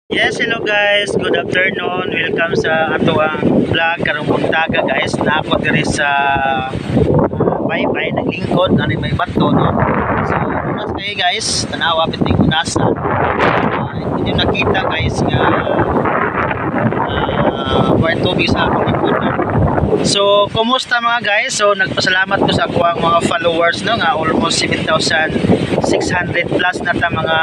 Yes, hello guys. Good afternoon. Welcome sa ato ang vlog karong buntaga guys. Naako diri sa baybay naglingkod ani may bato no. So, unas kayo guys, tanawa piting unasan. Hindi nakita guys nga white tubig sa akong likod no? So, kumusta mga guys? So, nagpasalamat ko sa akong mga followers no nga almost 7,600 plus na ta mga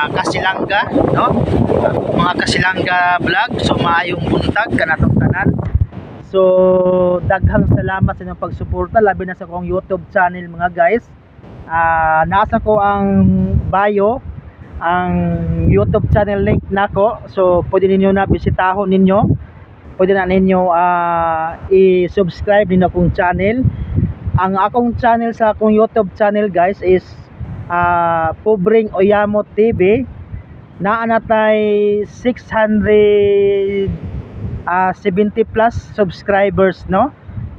kasilangga no? Mga kasilangga vlog. So, maayong buntag kanatong tanan. So, daghang salamat sa inyong pagsuporta labi na sa akong YouTube channel mga guys. Nasa ko ang bio ang YouTube channel link nako. So, pwede ninyo na bisitahon ninyo. Pwede na ninyo i-subscribe din akong channel. Ang akong channel sa akong YouTube channel guys is Pobring Oyamo TV. Naanatay 670 plus subscribers no.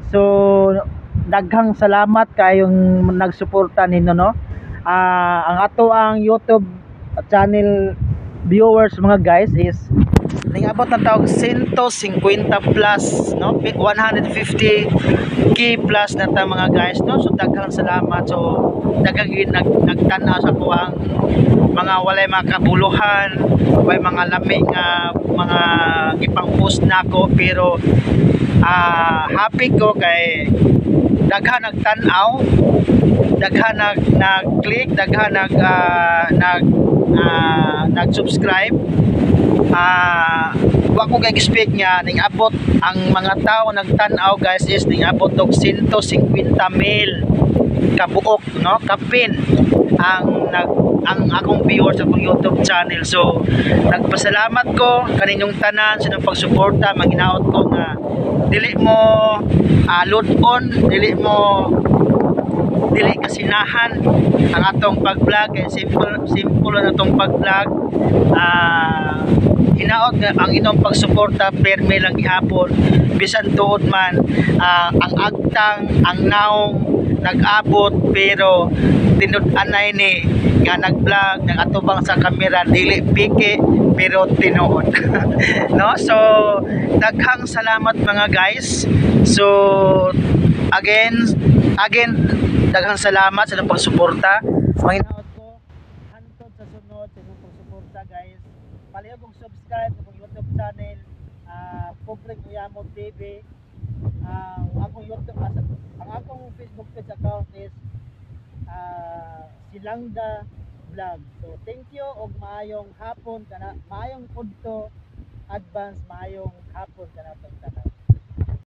So daghang salamat kayong nagsuporta ninyo no. Ang ato ang YouTube channel viewers mga guys is ningabot na tawag 150 plus no, 150k plus na ta mga guys no. So daghang salamat. So daghang nagtanaw sa kuwang mga walay mga kabuluhan, walay mga lami nga mga ipang post nako, pero happy ko kay daghan nagtanaw, daghan nag-click, daghan nag-subscribe. Wa ko kay expect nga ning abot ang mga tao nagtan-aw guys is ning abot og 150,000 kabuok no, kapin ang akong viewers sa akong YouTube channel. So nagpasalamat ko kaninyong tanan sa inyong pagsuporta. Manginaot ko na dili mo load on, dili kasinahan ang atong pag-vlog kay simple na atong pag-vlog. Hinaot nga ang inyong pagsuporta perme lang gihapon bisan tuod man ang agtang ang naong nag-abot, pero tinud-anay ni nga nag-vlog nang atubang sa kamera dili piki pero tinuod no. So daghang salamat mga guys. So again daghang salamat sa inyong pagsuporta. Manginaot ko hantod sa sunod sa inyong pagsuporta guys. Palihog kong subscribe sa YouTube channel Pobring Oyamo TV. Akong YouTube ang akong Facebook page account is Silangga Vlog. So thank you og maayong hapon kana, maayong pudto advance, maayong hapon kana tong tanan.